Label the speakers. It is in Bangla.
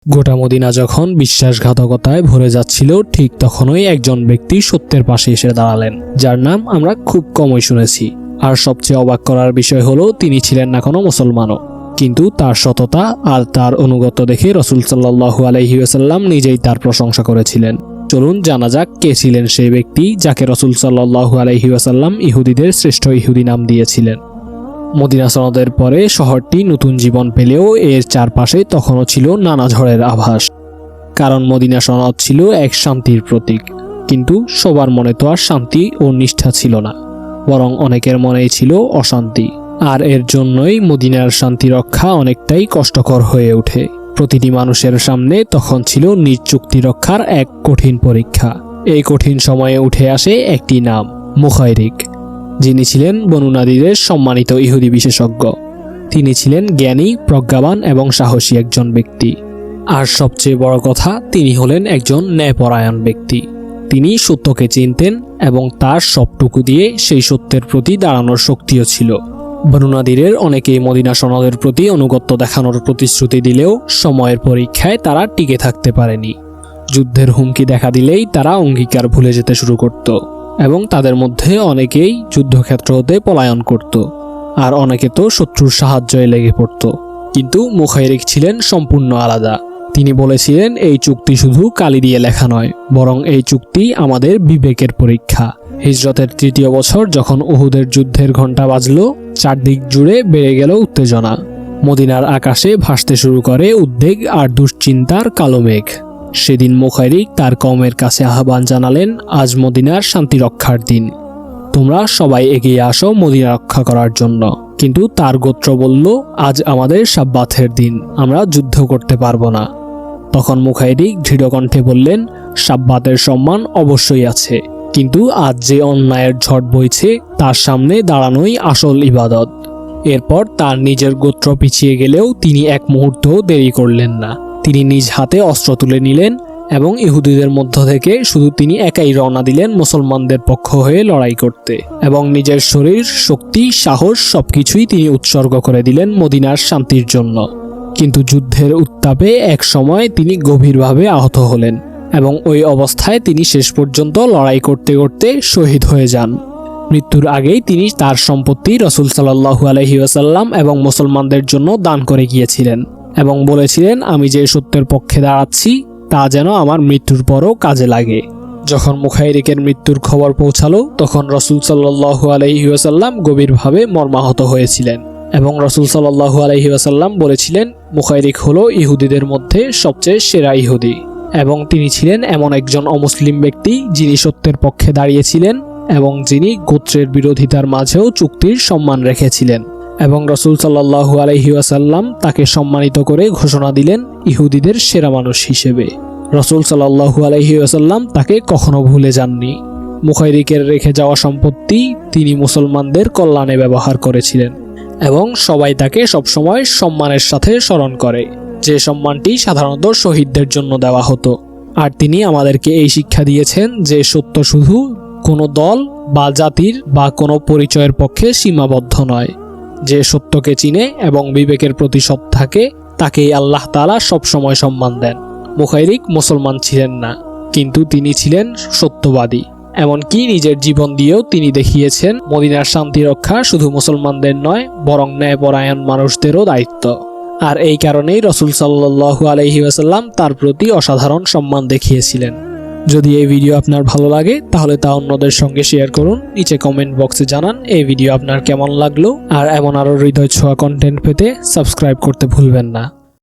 Speaker 1: গোটা মদিনা যখন বিশ্বাসঘাতকতায় ভরে যাচ্ছিল, ঠিক তখনই একজন ব্যক্তি সত্যের পাশে এসে দাঁড়ালেন, যার নাম আমরা খুব কমই শুনেছি। আর সবচেয়ে অবাক করার বিষয় হলো, তিনি ছিলেন না কোনো মুসলমানও, কিন্তু তার সততা আর তার অনুগত দেখে রাসূল সাল্লাল্লাহু আলাইহি ওয়াসাল্লাম নিজেই তার প্রশংসা করেছিলেন। চলুন জানা যাক কে ছিলেন সেই ব্যক্তি যাকে রাসূল সাল্লাল্লাহু আলাইহি ওয়াসাল্লাম ইহুদিদের শ্রেষ্ঠ ইহুদি নাম দিয়েছিলেন। মদিনা সনদের পরে শহরটি নতুন জীবন পেলেও এর চারপাশে তখনও ছিল নানা ঝড়ের আভাস। কারণ মদিনা সনদ ছিল এক শান্তির প্রতীক, কিন্তু সবার মনে তো আর শান্তি ও নিষ্ঠা ছিল না, বরং অনেকের মনেই ছিল অশান্তি। আর এর জন্যই মদিনার শান্তি রক্ষা অনেকটাই কষ্টকর হয়ে ওঠে। প্রতিটি মানুষের সামনে তখন ছিল নিজ চুক্তি রক্ষার এক কঠিন পরীক্ষা। এই কঠিন সময়ে উঠে আসে একটি নাম, মুখাইরিক, যিনি ছিলেন বনু নাদিরের সম্মানিত ইহুদি বিশেষজ্ঞ। তিনি ছিলেন জ্ঞানী, প্রজ্ঞাবান এবং সাহসী একজন ব্যক্তি। আর সবচেয়ে বড় কথা, তিনি হলেন একজন ন্যায়পরায়ণ ব্যক্তি। তিনি সত্যকে চিনতেন এবং তার সবটুকু দিয়ে সেই সত্যের প্রতি দাঁড়ানোর শক্তিও ছিল। বনু নাদিরের অনেকেই মদিনা সনদের প্রতি আনুগত্য দেখানোর প্রতিশ্রুতি দিলেও সময়ের পরীক্ষায় তারা টিকে থাকতে পারেনি। যুদ্ধের হুমকি দেখা দিলেই তারা অঙ্গীকার ভুলে যেতে শুরু করত, এবং তাদের মধ্যে অনেকেই যুদ্ধক্ষেত্র হতে পলায়ন করত, আর অনেকে তো শত্রুর সাহায্যে লেগে পড়ত। কিন্তু মুখাইরিক ছিলেন সম্পূর্ণ আলাদা। তিনি বলেছিলেন, এই চুক্তি শুধু কালি দিয়ে লেখা নয়, বরং এই চুক্তি আমাদের বিবেকের পরীক্ষা। হিজরতের ৩য় বছর যখন উহুদের যুদ্ধের ঘণ্টা বাজল, চারদিক জুড়ে বেড়ে গেল উত্তেজনা। মদিনার আকাশে ভাসতে শুরু করে উদ্বেগ আর দুশ্চিন্তার কালো মেঘ। সেদিন মুখাইরিক তার কওমের কাছে আহ্বান জানালেন, আজ মদিনার শান্তি রক্ষার দিন, তোমরা সবাই এগিয়ে আসো মদিনা রক্ষা করার জন্য। কিন্তু তার গোত্র বলল, আজ আমাদের সাব্বাতের দিন, আমরা যুদ্ধ করতে পারবো না। তখন মুখাইরিক দৃঢ় কণ্ঠে বললেন, সাব্বাতের সম্মান অবশ্যই আছে, কিন্তু আজ যে অন্যায়ের ঝড় বইছে তার সামনে দাঁড়ানোই আসল ইবাদত। এরপর তার নিজের গোত্র পিছিয়ে গেলেও তিনি এক মুহূর্তও দেরি করলেন না। তিনি নিজ হাতে অস্ত্র তুলে নিলেন এবং ইহুদিদের মধ্য থেকে শুধু তিনি একাই রওনা দিলেন মুসলমানদের পক্ষ হয়ে লড়াই করতে, এবং নিজের শরীর, শক্তি, সাহস সবকিছুই তিনি উৎসর্গ করে দিলেন মদিনার শান্তির জন্য। কিন্তু যুদ্ধের উত্তাপে এক সময় তিনি গভীরভাবে আহত হলেন, এবং ওই অবস্থায় তিনি শেষ পর্যন্ত লড়াই করতে করতে শহীদ হয়ে যান। মৃত্যুর আগেই তিনি তার সম্পত্তি রাসূল সাল্লাল্লাহু আলাইহি ওয়াসাল্লাম এবং মুসলমানদের জন্য দান করে গিয়েছিলেন, এবং বলেছিলেন, আমি যে সত্যের পক্ষে দাঁড়াচ্ছি তা যেন আমার মৃত্যুর পরও কাজে লাগে। যখন মুখাইরিকের মৃত্যুর খবর পৌঁছালো, তখন রাসূল সাল্লাল্লাহু আলাইহি ওয়াসাল্লাম গভীরভাবে মর্মাহত হয়েছিলেন, এবং রাসূল সাল্লাল্লাহু আলাইহি ওয়াসাল্লাম বলেছিলেন, মুখাইরিক হলো ইহুদিদের মধ্যে সবচেয়ে সেরা ইহুদি, এবং তিনি ছিলেন এমন একজন অমুসলিম ব্যক্তি যিনি সত্যের পক্ষে দাঁড়িয়েছিলেন এবং যিনি গোত্রের বিরোধিতার মাঝেও চুক্তির সম্মান রেখেছিলেন। এবং রাসূল সাল্লাল্লাহু আলাইহি ওয়াসাল্লাম তাকে সম্মানিত করে ঘোষণা দিলেন ইহুদিদের সেরা মানুষ হিসেবে। রাসূল সাল্লাল্লাহু আলাইহি ওয়াসাল্লাম তাকে কখনো ভুলে যাননি। মুখাইরিকের রেখে যাওয়া সম্পত্তি তিনি মুসলমানদের কল্যাণে ব্যবহার করেছিলেন, এবং সবাই তাকে সবসময় সম্মানের সাথে স্মরণ করে, যে সম্মানটি সাধারণত শহীদদের জন্য দেওয়া হতো। আর তিনি আমাদেরকে এই শিক্ষা দিয়েছেন যে সত্য শুধু কোনো দল বা জাতির বা কোনো পরিচয়ের পক্ষে সীমাবদ্ধ নয়। যে সত্যকে চিনে এবং বিবেকের প্রতি সৎ থাকে, তাকেই আল্লাহ তাআলা সবসময় সম্মান দেন। মুখাইরিক মুসলমান ছিলেন না, কিন্তু তিনি ছিলেন সত্যবাদী। এমনকি নিজের জীবন দিয়েও তিনি দেখিয়েছেন মদিনার শান্তি রক্ষা শুধু মুসলমানদের নয়, বরং ন্যায়পরায়ণ মানুষদেরও দায়িত্ব। আর এই কারণেই রাসূল সাল্লাল্লাহু আলাইহি ওয়াসাল্লাম তার প্রতি অসাধারণ সম্মান দেখিয়েছিলেন। যদি এই ভিডিও আপনার ভালো লাগে তাহলে তা অন্যদের সঙ্গে শেয়ার করুন। নিচে কমেন্ট বক্সে জানান এই ভিডিও আপনার কেমন লাগলো। আর এমন আরো হৃদয় ছোঁয়া কন্টেন্ট পেতে সাবস্ক্রাইব করতে ভুলবেন না।